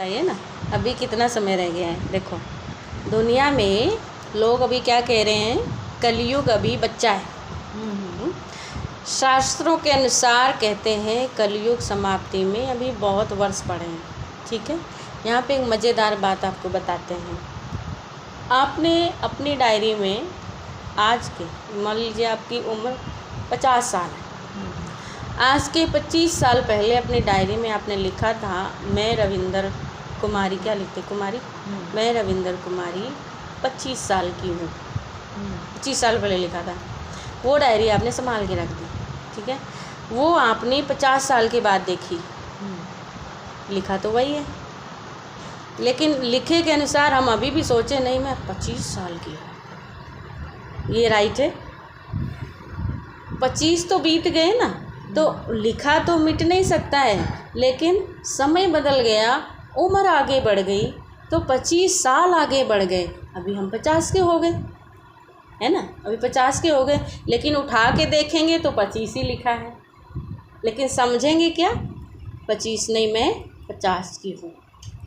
बताइए ना, अभी कितना समय रह गया है। देखो दुनिया में लोग अभी क्या कह रहे हैं, कलयुग अभी बच्चा है। शास्त्रों के अनुसार कहते हैं कलयुग समाप्ति में अभी बहुत वर्ष पड़े हैं। ठीक है, यहाँ पे एक मज़ेदार बात आपको बताते हैं। आपने अपनी डायरी में आज के, मान लीजिए आपकी उम्र 50 साल है, आज के 25 साल पहले अपनी डायरी में आपने लिखा था मैं रविंदर कुमारी, क्या लिखते कुमारी, मैं रविंदर कुमारी 25 साल की हूँ। 25 साल पहले लिखा था, वो डायरी आपने संभाल के रख दी। ठीक है, वो आपने 50 साल के बाद देखी, लिखा तो वही है, लेकिन लिखे के अनुसार हम अभी भी सोचे नहीं मैं 25 साल की हूँ। ये राइट है? 25 तो बीत गए ना, तो लिखा तो मिट नहीं सकता है, लेकिन समय बदल गया, उम्र आगे बढ़ गई, तो 25 साल आगे बढ़ गए। अभी हम 50 के हो गए, है ना, अभी 50 के हो गए, लेकिन उठा के देखेंगे तो 25 ही लिखा है। लेकिन समझेंगे क्या, 25 नहीं मैं 50 की हूँ,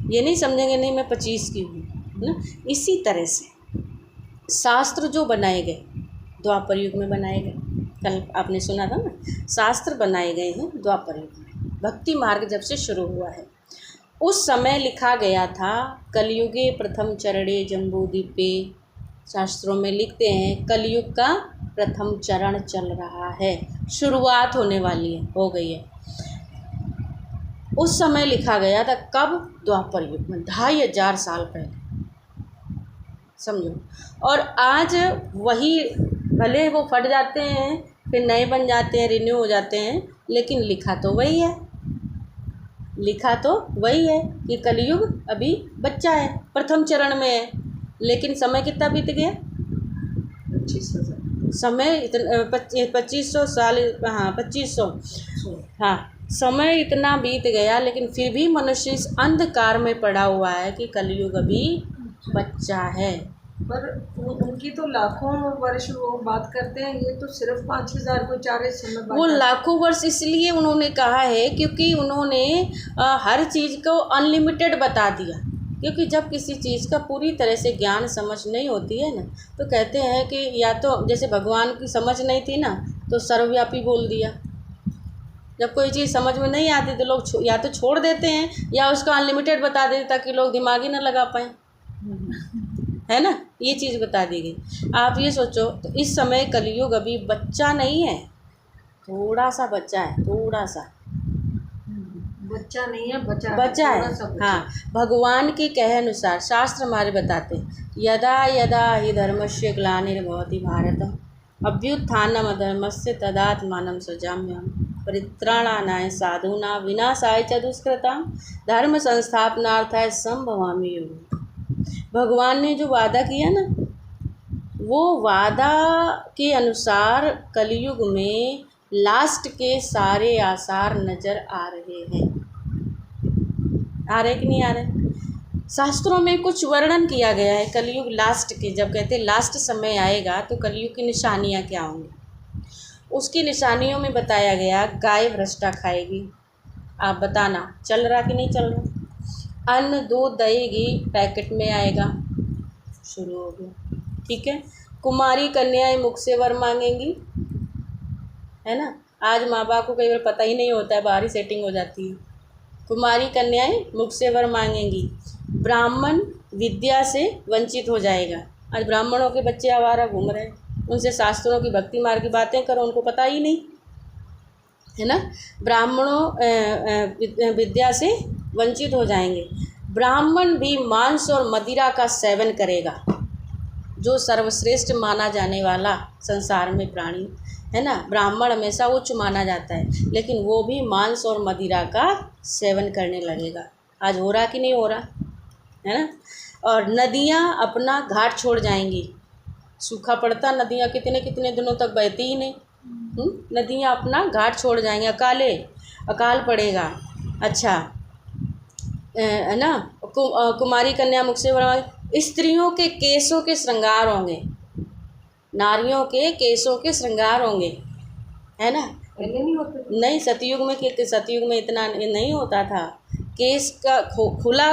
ये नहीं समझेंगे नहीं मैं 25 की हूँ ना। इसी तरह से शास्त्र जो बनाए गए द्वापर युग में बनाए गए, कल आपने सुना था ना, शास्त्र बनाए गए हैं द्वापर युग में। भक्ति मार्ग जब से शुरू हुआ है उस समय लिखा गया था कलयुगे प्रथम चरणे जम्बूद्वीपे। शास्त्रों में लिखते हैं कलयुग का प्रथम चरण चल रहा है, शुरुआत होने वाली है, हो गई है। उस समय लिखा गया था, कब? द्वापर युग में, 2500 साल पहले, समझो। और आज वही, भले वो फट जाते हैं फिर नए बन जाते हैं, रिन्यू हो जाते हैं, लेकिन लिखा तो वही है, लिखा तो वही है कि कलयुग अभी बच्चा है, प्रथम चरण में है। लेकिन समय कितना बीत गया? 2500 समय, इतना 2500 साल, हाँ 2500, हाँ समय इतना बीत गया, लेकिन फिर भी मनुष्य इस अंधकार में पड़ा हुआ है कि कलयुग अभी बच्चा है। पर उनकी तो लाखों वर्ष वो बात करते हैं, ये तो सिर्फ 5000 को 4 समय। वो लाखों वर्ष इसलिए उन्होंने कहा है क्योंकि उन्होंने हर चीज़ को अनलिमिटेड बता दिया। क्योंकि जब किसी चीज़ का पूरी तरह से ज्ञान समझ नहीं होती है ना, तो कहते हैं कि या तो जैसे भगवान की समझ नहीं थी ना, तो सर्वव्यापी बोल दिया। जब कोई चीज़ समझ में नहीं आती तो लोग या तो छोड़ देते हैं या उसको अनलिमिटेड बता देते ताकि लोग दिमाग ही ना लगा पाएँ, है ना। ये चीज़ बता दी गई। आप ये सोचो, तो इस समय कलयुग अभी बच्चा नहीं है, थोड़ा सा बच्चा है, थोड़ा सा बच्चा नहीं है, बच्चा है। हाँ, भगवान के कहे अनुसार शास्त्र हमारे बताते हैं, यदा यदा हि धर्मस्य ग्लानिर्भवति भारत अभ्युत्थानम् अधर्मस्य तदात्मानं सृजाम्यहम् परित्राणाय साधूनां विनाशाय च दुष्कृतां धर्म संस्थापनार्थाय संभवामि युगे। भगवान ने जो वादा किया ना, वो वादा के अनुसार कलयुग में लास्ट के सारे आसार नज़र आ रहे हैं। आ रहे कि नहीं आ रहे? शास्त्रों में कुछ वर्णन किया गया है कलयुग लास्ट के, जब कहते हैं लास्ट समय आएगा तो कलयुग की निशानियाँ क्या होंगी। उसकी निशानियों में बताया गया, गाय भ्रष्टा खाएगी, आप बताना चल रहा कि नहीं चल रहा। अन्न दूध दही घी पैकेट में आएगा, शुरू हो गया। ठीक है, कुमारी कन्याएं मुख से वर मांगेंगी, है ना। आज माँ बाप को कई बार पता ही नहीं होता है, बाहरी सेटिंग हो जाती है। कुमारी कन्याएं मुख से वर मांगेंगी, ब्राह्मण विद्या से वंचित हो जाएगा। आज ब्राह्मणों के बच्चे आवारा घूम रहे हैं, उनसे शास्त्रों की भक्ति मार्ग की बातें करो, उनको पता ही नहीं, है ना। ब्राह्मणों विद्या से वंचित हो जाएंगे। ब्राह्मण भी मांस और मदिरा का सेवन करेगा, जो सर्वश्रेष्ठ माना जाने वाला संसार में प्राणी, है ना। ब्राह्मण हमेशा उच्च माना जाता है, लेकिन वो भी मांस और मदिरा का सेवन करने लगेगा। आज हो रहा कि नहीं हो रहा, है ना। और नदियाँ अपना घाट छोड़ जाएंगी, सूखा पड़ता, नदियाँ कितने कितने दिनों तक बहती ही नहीं, नदियाँ अपना घाट छोड़ जाएंगी, अकाल पड़ेगा। अच्छा, है ना। कुमारी कन्या मुख से वर, स्त्रियों के केसों के श्रृंगार होंगे, नारियों के केसों के श्रृंगार होंगे, है ना। पहले नहीं होते? नहीं, सतयुग में इतना नहीं होता था। केस का खुला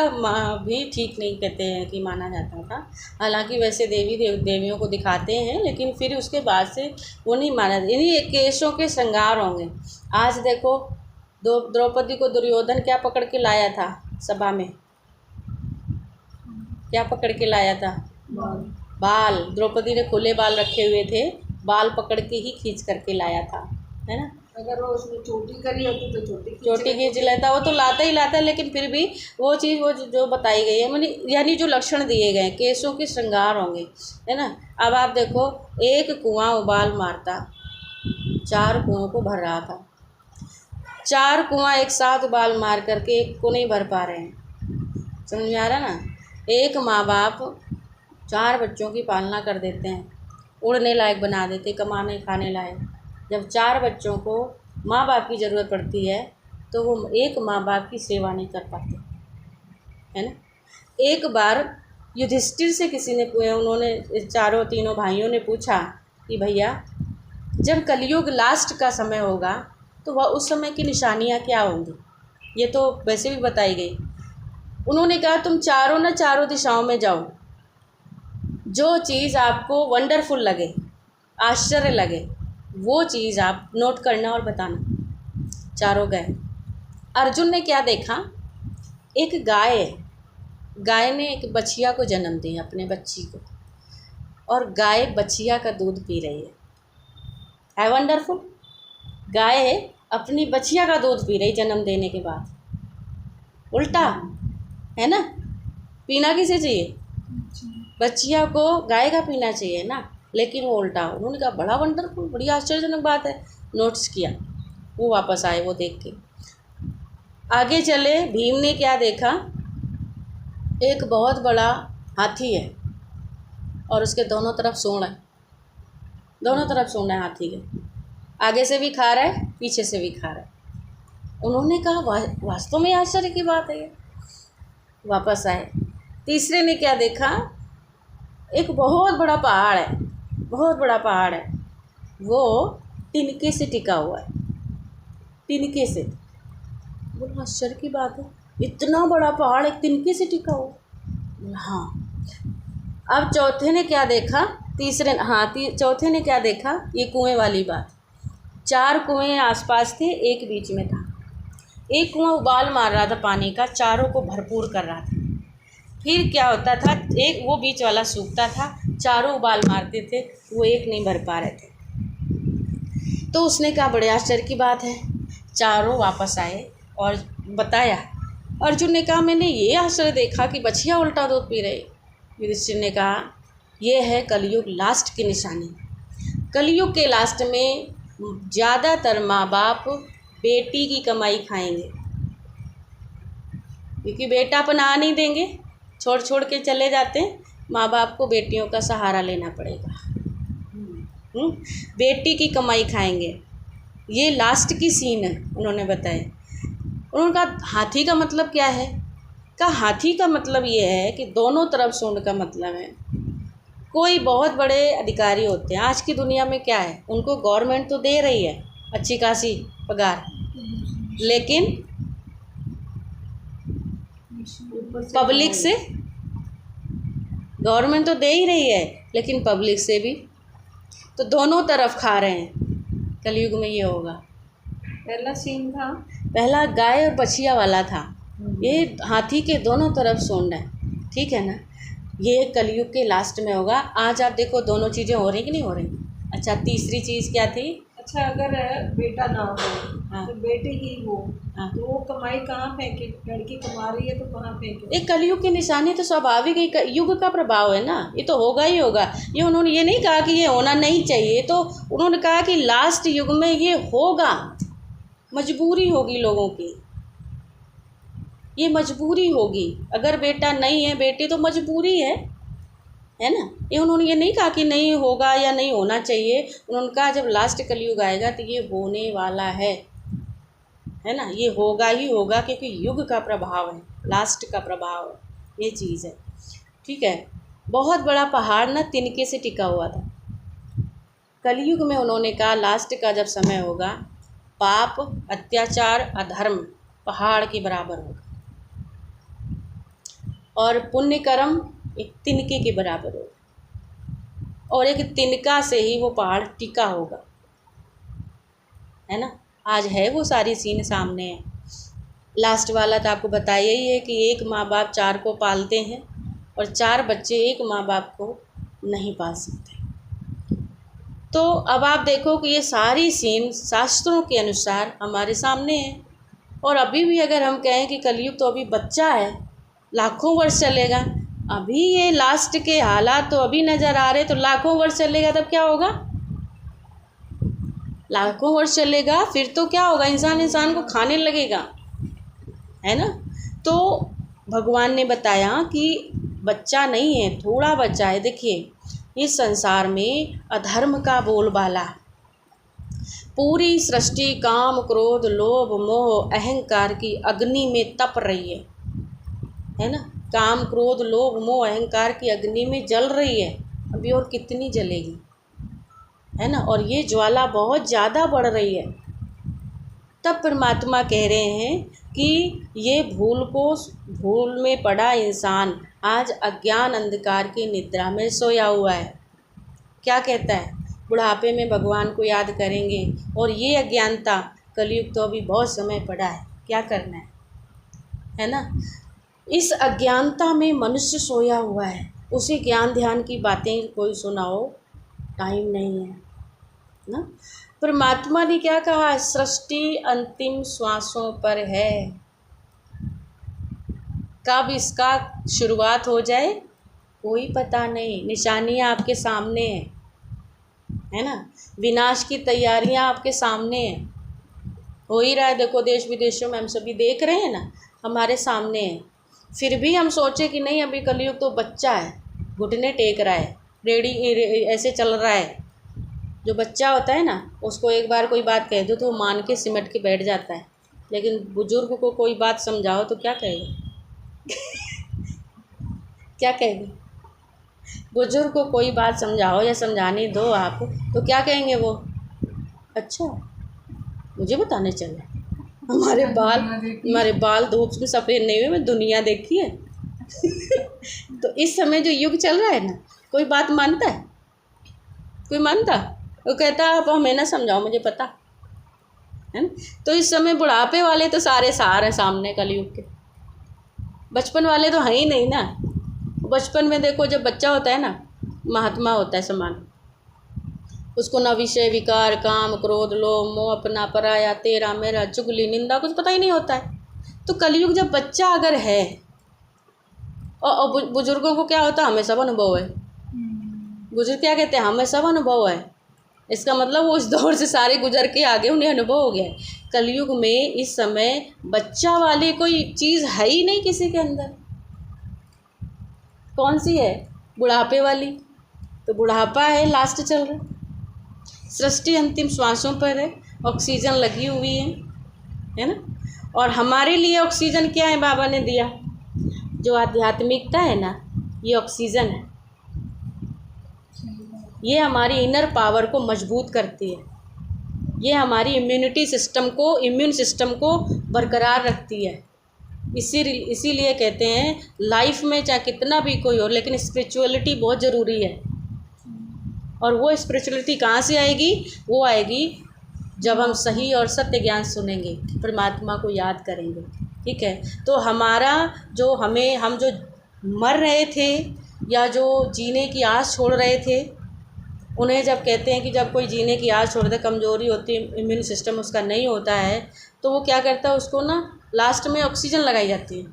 भी ठीक नहीं कहते हैं कि माना जाता था। हालांकि वैसे देवियों को दिखाते हैं, लेकिन फिर उसके बाद से वो नहीं माना, इन्हीं केसों के श्रृंगार होंगे। आज देखो द्रौपदी को दुर्योधन क्या पकड़ के लाया था सभा में, क्या पकड़ के लाया था? बाल। द्रौपदी ने खुले बाल रखे हुए थे, बाल पकड़ के ही खींच करके लाया था, है ना। अगर वो उसने चोटी करी होती तो चोटी खींच लेता, वो तो लाता ही लाता, लेकिन फिर भी वो चीज़ वो जो बताई गई है, मानी यानी जो लक्षण दिए गए हैं केसों के श्रृंगार होंगे, है ना। अब आप देखो, एक कुआं उबाल मारता, 4 कुओं को भर रहा था। 4 कुआं एक साथ उबाल मार करके एक को नहीं भर पा रहे हैं, समझ में आ रहा ना। एक माँ बाप 4 बच्चों की पालना कर देते हैं, उड़ने लायक बना देते, कमाने खाने लायक। जब 4 बच्चों को माँ बाप की ज़रूरत पड़ती है तो वो एक माँ बाप की सेवा नहीं कर पाते, है ना। एक बार युधिष्ठिर से किसी ने उन्होंने तीनों भाइयों ने पूछा कि भैया, जब कलयुग लास्ट का समय होगा तो वह उस समय की निशानियाँ क्या होंगी? ये तो वैसे भी बताई गई। उन्होंने कहा, तुम चारों दिशाओं में जाओ, जो चीज़ आपको वंडरफुल लगे, आश्चर्य लगे, वो चीज़ आप नोट करना और बताना। चारों गए। अर्जुन ने क्या देखा? एक गाय ने एक बछिया को जन्म दिया, अपने बच्ची को, और गाय बछिया का दूध पी रही है वंडरफुल। गाय अपनी बछिया का दूध पी रही जन्म देने के बाद, उल्टा, है ना। पीना किसे चाहिए? बच्चिया को गाय का पीना चाहिए ना, लेकिन वो उल्टा। उन्होंने कहा, बड़ा वंडरफुल, बड़ी आश्चर्यजनक बात है। नोट्स किया, वो वापस आए, वो देख के आगे चले। भीम ने क्या देखा? एक बहुत बड़ा हाथी है और उसके दोनों तरफ सूंड है, दोनों तरफ सूंड है हाथी के, आगे से भी खा रहा है, पीछे से भी खा रहा है। उन्होंने कहा, वास्तव में आश्चर्य की बात है ये। वापस आए। तीसरे ने क्या देखा? एक बहुत बड़ा पहाड़ है, बहुत बड़ा पहाड़ है, वो तिनके से टिका हुआ है, तिनके से। बोला, आश्चर्य की बात है, इतना बड़ा पहाड़ एक तिनके से टिका हुआ। हाँ। अब चौथे ने क्या देखा? चौथे ने क्या देखा? ये कुएं वाली बात। 4 कुएं आसपास थे, एक बीच में था। एक कुआं उबाल मार रहा था पानी का, चारों को भरपूर कर रहा था। फिर क्या होता था, एक वो बीच वाला सूखता था, चारों उबाल मारते थे, वो एक नहीं भर पा रहे थे। तो उसने कहा, बड़े आश्चर्य की बात है। चारों वापस आए और बताया। अर्जुन ने कहा, मैंने ये आश्चर्य देखा कि बछिया उल्टा दूध पी रही। युधिष्ठिर ने कहा, ये है कलयुग लास्ट की निशानी। कलयुग के लास्ट में ज़्यादातर माँ बाप बेटी की कमाई खाएंगे, क्योंकि बेटा अपना नहीं देंगे, छोड़ के चले जाते हैं। माँ बाप को बेटियों का सहारा लेना पड़ेगा। बेटी की कमाई खाएंगे, ये लास्ट की सीन है। उन्होंने बताया। उन्होंने कहा, हाथी का मतलब क्या है? कहा, हाथी का मतलब ये है कि दोनों तरफ सूंड का मतलब है। कोई बहुत बड़े अधिकारी होते हैं आज की दुनिया में, क्या है, उनको गवर्नमेंट तो दे रही है अच्छी खासी पगार, लेकिन पब्लिक से, गवर्नमेंट तो दे ही रही है लेकिन पब्लिक से भी, तो दोनों तरफ खा रहे हैं। कलयुग में ये होगा। पहला सीन था, पहला गाय और बछिया वाला था, ये हाथी के दोनों तरफ सूंड है, ठीक है ना। ये कलयुग के लास्ट में होगा। आज आप देखो, दोनों चीज़ें हो रही कि नहीं हो रही। अच्छा, तीसरी चीज़ क्या थी? अच्छा, अगर बेटा ना हो, हाँ, तो बेटे ही हो, हाँ, तो वो कमाई कहाँ फेंके? लड़की कमा रही है तो कहाँ फेंके? एक कलयुग की निशानी तो स्वाभाविक है, युग का प्रभाव है ना, ये तो होगा ही होगा। ये उन्होंने ये नहीं कहा कि ये होना नहीं चाहिए, तो उन्होंने कहा कि लास्ट युग में ये होगा, मजबूरी होगी लोगों की, ये मजबूरी होगी। अगर बेटा नहीं है, बेटी तो मजबूरी है ना। ये उन्होंने ये नहीं कहा कि नहीं होगा या नहीं होना चाहिए। उन्होंने कहा, जब लास्ट कलयुग आएगा तो ये होने वाला है ना, ये होगा ही होगा, क्योंकि युग का प्रभाव है, लास्ट का प्रभाव है, ये चीज़ है, ठीक है। बहुत बड़ा पहाड़ ना तिनके से टिका हुआ था। कलयुग में उन्होंने कहा, लास्ट का जब समय होगा, पाप, अत्याचार, अधर्म पहाड़ के बराबर होगा। और पुण्य कर्म एक तिनके के बराबर होगा, और एक तिनका से ही वो पहाड़ टिका होगा, है ना। आज है वो सारी सीन सामने है। लास्ट वाला तो आपको बताया ही है कि एक माँ बाप 4 को पालते हैं और 4 बच्चे एक माँ बाप को नहीं पाल सकते। तो अब आप देखो कि ये सारी सीन शास्त्रों के अनुसार हमारे सामने है। और अभी भी अगर हम कहें कि कलयुग तो अभी बच्चा है, लाखों वर्ष चलेगा, अभी ये लास्ट के हालात तो अभी नज़र आ रहे, तो लाखों वर्ष चलेगा तब क्या होगा? लाखों वर्ष चलेगा फिर तो क्या होगा? इंसान को खाने लगेगा, है ना। तो भगवान ने बताया कि बच्चा नहीं है, थोड़ा बच्चा है। देखिए, इस संसार में अधर्म का बोलबाला, पूरी सृष्टि काम क्रोध लोभ मोह अहंकार की अग्नि में तप रही है ना। काम क्रोध लोभ मोह अहंकार की अग्नि में जल रही है, अभी और कितनी जलेगी, है ना। और ये ज्वाला बहुत ज़्यादा बढ़ रही है। तब परमात्मा कह रहे हैं कि ये भूल में पड़ा इंसान आज अज्ञान अंधकार की निद्रा में सोया हुआ है। क्या कहता है? बुढ़ापे में भगवान को याद करेंगे, और ये अज्ञानता, कलयुग तो अभी बहुत समय पड़ा है, क्या करना है ना। इस अज्ञानता में मनुष्य सोया हुआ है, उसे ज्ञान ध्यान की बातें कोई सुनाओ, टाइम नहीं है ना। परमात्मा ने क्या कहा? सृष्टि अंतिम श्वासों पर है, कब इसका शुरुआत हो जाए कोई पता नहीं। निशानियाँ आपके सामने है ना, विनाश की तैयारियां आपके सामने हैं, हो ही रहा है। देखो देश विदेशों में हम सभी देख रहे हैं ना, हमारे सामने है। फिर भी हम सोचे कि नहीं, अभी कलयुग तो बच्चा है, घुटने टेक रहा है, रेडी ऐसे चल रहा है। जो बच्चा होता है ना, उसको एक बार कोई बात कह दो तो वो मान के सिमट के बैठ जाता है, लेकिन बुजुर्ग को कोई बात समझाओ तो क्या कहेगा? क्या कहेंगे? बुजुर्ग को कोई बात समझाओ या समझाने दो आप, तो क्या कहेंगे वो? अच्छा, मुझे बताने चले, हमारे बाल धूप में सफ़ेद नहीं हुए, मैं दुनिया देखी है। तो इस समय जो युग चल रहा है ना, कोई बात मानता है? कोई मानता? वो कहता है आप हमें ना समझाओ, मुझे पता है ना। तो इस समय बुढ़ापे वाले तो सारे सार हैं सामने कलयुग के, बचपन वाले तो हैं ही नहीं ना। बचपन में देखो, जब बच्चा होता है ना, महात्मा होता है समान, उसको ना विषय विकार काम क्रोध लोभ मोह अपना पराया तेरा मेरा चुगली निंदा कुछ पता ही नहीं होता है। तो कलयुग जब बच्चा अगर है, और बुजुर्गों को क्या होता है? हमें सब अनुभव है। बुजुर्ग क्या कहते हैं? हमें सब अनुभव है। इसका मतलब वो उस दौर से सारे गुजर के आगे उन्हें अनुभव हो गया है। कलयुग में इस समय बच्चा वाली कोई चीज़ है ही नहीं किसी के अंदर। कौन सी है? बुढ़ापे वाली। तो बुढ़ापा है, लास्ट चल रहा है, सृष्टि अंतिम श्वासों पर है, ऑक्सीजन लगी हुई है ना। और हमारे लिए ऑक्सीजन क्या है? बाबा ने दिया, जो आध्यात्मिकता है ना, ये ऑक्सीजन है। ये हमारी इनर पावर को मजबूत करती है, ये हमारी इम्यून सिस्टम को बरकरार रखती है। इसीलिए कहते हैं लाइफ में चाहे कितना भी कोई हो, लेकिन स्पिरिचुअलिटी बहुत ज़रूरी है। और वो स्पिरिचुअलिटी कहाँ से आएगी? वो आएगी जब हम सही और सत्य ज्ञान सुनेंगे, परमात्मा को याद करेंगे। ठीक है, तो हम जो मर रहे थे या जो जीने की आस छोड़ रहे थे, उन्हें जब कहते हैं कि जब कोई जीने की आस छोड़ दे, कमज़ोरी होती है, इम्यून सिस्टम उसका नहीं होता है, तो वो क्या करता है? उसको ना लास्ट में ऑक्सीजन लगाई जाती है।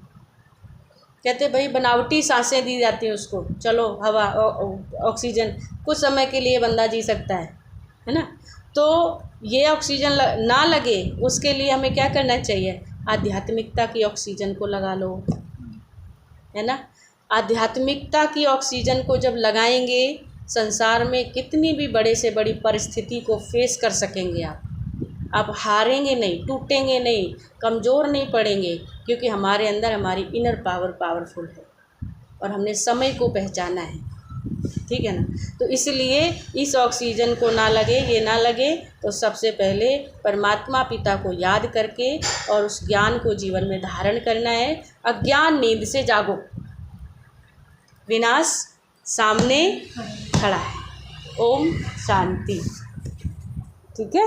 कहते हैं भाई बनावटी सांसें दी जाती हैं उसको, चलो हवा ऑक्सीजन, कुछ समय के लिए बंदा जी सकता है ना। तो ये ऑक्सीजन ना लगे, उसके लिए हमें क्या करना चाहिए? आध्यात्मिकता की ऑक्सीजन को लगा लो, है ना। आध्यात्मिकता की ऑक्सीजन को जब लगाएंगे, संसार में कितनी भी बड़े से बड़ी परिस्थिति को फेस कर सकेंगे आप हारेंगे नहीं, टूटेंगे नहीं, कमज़ोर नहीं पड़ेंगे, क्योंकि हमारे अंदर हमारी इनर पावर पावरफुल है और हमने समय को पहचाना है। ठीक है ना। तो इसलिए इस ऑक्सीजन को ना लगे तो सबसे पहले परमात्मा पिता को याद करके और उस ज्ञान को जीवन में धारण करना है। अज्ञान नींद से जागो, विनाश सामने खड़ा है। ओम शांति। ठीक है।